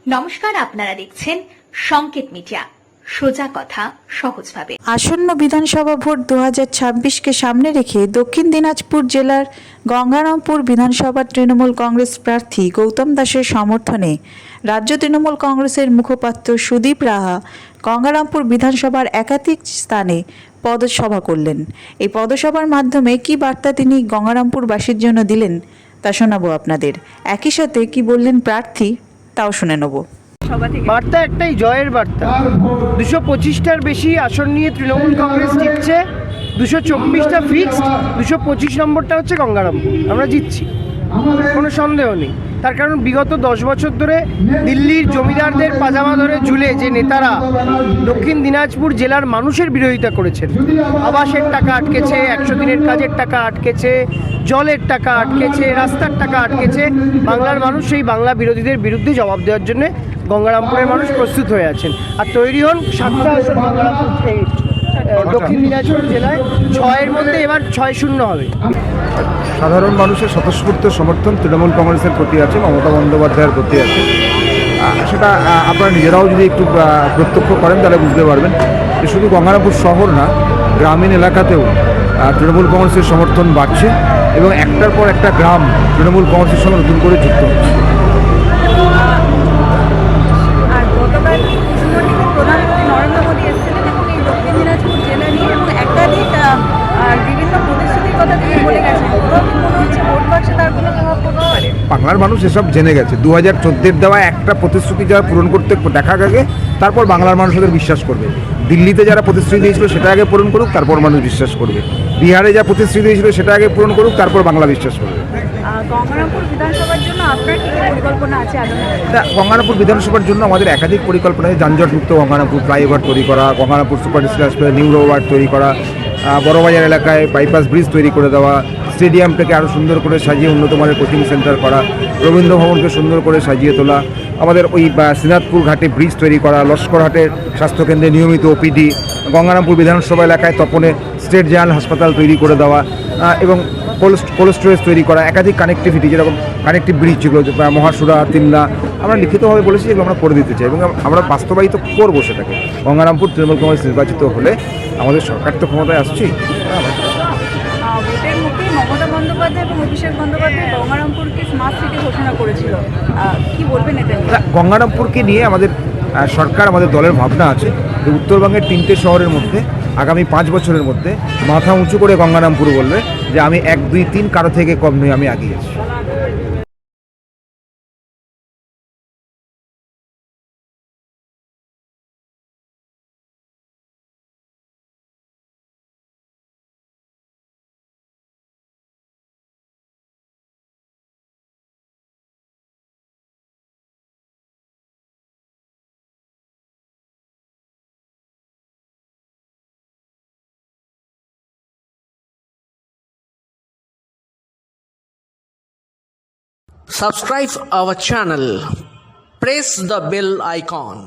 নমস্কার, আপনারা দেখছেন সংকেত মিডিয়া, সোজা কথা সহজভাবে। আসন্ন বিধানসভা ভোট 2026কে সামনে রেখে দক্ষিণ দিনাজপুর জেলার গঙ্গারামপুর বিধানসভার তৃণমূল কংগ্রেস প্রার্থী গৌতম দাসের সমর্থনে রাজ্য তৃণমূল কংগ্রেসের মুখপাত্র সুদীপ রাহা গঙ্গারামপুর বিধানসভার একাধিক স্থানে পদসভা করলেন। এই পদসভার মাধ্যমে কী বার্তা তিনি গঙ্গারামপুরবাসীর জন্য দিলেন তা শোনাবো আপনাদের। একই সাথে কি বললেন প্রার্থী তাও শুনে নেব। বার্তা একটাই, জয়ের বার্তা। 225টার বেশি আসন নিয়ে তৃণমূল কংগ্রেস জিতছে, 224টা ফিক্সড, 225 নম্বরটা হচ্ছে গঙ্গারামপুর। আমরা জিতছি, কোনো সন্দেহ নেই। তার কারণ বিগত 10 বছর ধরে দিল্লির জমিদারদের পাজামা ধরে ঝুলে যে নেতারা দক্ষিণ দিনাজপুর জেলার মানুষের বিরোধিতা করেছেন, আবাসের টাকা আটকেছে, 100 দিনের কাজের টাকা আটকেছে, জলের টাকা আটকেছে, রাস্তার টাকা আটকেছে, বাংলার মানুষ সেই বাংলা বিরোধীদের বিরুদ্ধে জবাব দেওয়ার জন্য গঙ্গারামপুরের মানুষ প্রস্তুত হয়ে আছেন। আর তৈরি হন 7টা আসন দক্ষিণ দিনাজপুর জেলায়, 6-এর মধ্যে এবার 6-0 হবে। সাধারণ মানুষের স্বতঃস্ফূর্ত সমর্থন তৃণমূল কংগ্রেসের প্রতি আছে, মমতা বন্দ্যোপাধ্যায়ের প্রতি আছে। সেটা আপনারা নিজেরাও যদি একটু প্রত্যক্ষ করেন তাহলে বুঝতে পারবেন যে শুধু গঙ্গারামপুর শহর না, গ্রামীণ এলাকাতেও তৃণমূল কংগ্রেসের সমর্থন বাড়ছে এবং একটার পর একটা গ্রাম তৃণমূল কংগ্রেসের সঙ্গে নতুন করে যুক্ত হচ্ছে। আর গতকাল পশ্চিমবঙ্গের প্রধানমন্ত্রী নরেন্দ্র মোদী এসেছিলেন এবং এই দক্ষিণ দিনাজপুর জেলা নিয়ে এবং একাধিক বিভিন্ন প্রতিশ্রুতির কথা তিনি বলে গেছেন। মনে হচ্ছে ভোট বাক্সে তার কোনো প্রভাব পড়তে পারে। বাংলার মানুষ এসব জেনে গেছে। 2014 দেওয়া একটা প্রতিশ্রুতি যারা পূরণ করতে দেখা গেছে, তারপর বাংলার মানুষ ওদের বিশ্বাস করবে। দিল্লিতে যারা প্রতিশ্রুতি দিয়েছিল সেটা আগে পূরণ করুক, তারপর মানুষ বিশ্বাস করবে। বিহারে যা প্রতিশ্রুতি দিয়েছিল সেটা আগে পূরণ করুক, তারপর বাংলা বিশ্বাস করবে। গঙ্গারামপুর বিধানসভার জন্য আপনার কী কী পরিকল্পনা আছে আগামী? গঙ্গারামপুর বিধানসভার জন্য আমাদের একাধিক পরিকল্পনা আছে। যানজটমুক্ত গঙ্গারামপুর, ফ্লাইওভার তৈরি করা, Gangarampur super special new road তৈরি করা, বড়বাজার এলাকায় বাইপাস ব্রিজ তৈরি করে দেওয়া, স্টেডিয়ামটাকে আরও সুন্দর করে সাজিয়ে উন্নত মানের কোচিং সেন্টার করা, রবীন্দ্র ভবনকে সুন্দর করে সাজিয়ে তোলা, আমাদের ওই শ্রীনাথপুর ঘাটে ব্রিজ তৈরি করা, লস্করহাটের স্বাস্থ্যকেন্দ্রে নিয়মিত ওপিডি, গঙ্গারামপুর বিধানসভা এলাকায় তপনে স্টেট জেনারেল হাসপাতাল তৈরি করে দেওয়া এবং কোল্ড স্টোরেজ তৈরি করা, একাধিক কানেক্টিভিটি যেরকম কানেক্টিভ ব্রিজ যেগুলো মহাসুরা, তিলনা, আমরা লিখিতভাবে বলেছি যেগুলো আমরা করে দিতে চাই এবং আমরা বাস্তবায়িত করবো সেটাকে। গঙ্গারামপুর তৃণমূল কংগ্রেস নির্বাচিত হলে আমাদের সরকার তো ক্ষমতায় আসছি। ভোটের মুখে মমতা বন্দ্যোপাধ্যায় এবং অভিষেক বন্দ্যোপাধ্যায় গঙ্গারামপুরকে স্মার্ট সিটি ঘোষণা করেছিল, কি বলবেন এটা নিয়ে? গঙ্গারামপুরকে নিয়ে আমাদের সরকার, আমাদের দলের ভাবনা আছে যে উত্তরবঙ্গের 3টে শহরের মধ্যে আগামী 5 বছরের মধ্যে মাথা উঁচু করে গঙ্গারামপুর বলবে যে আমি 1, 2, 3 কারো থেকে কম নই, আমি এগিয়ে আছি। Subscribe our channel. Press the bell icon.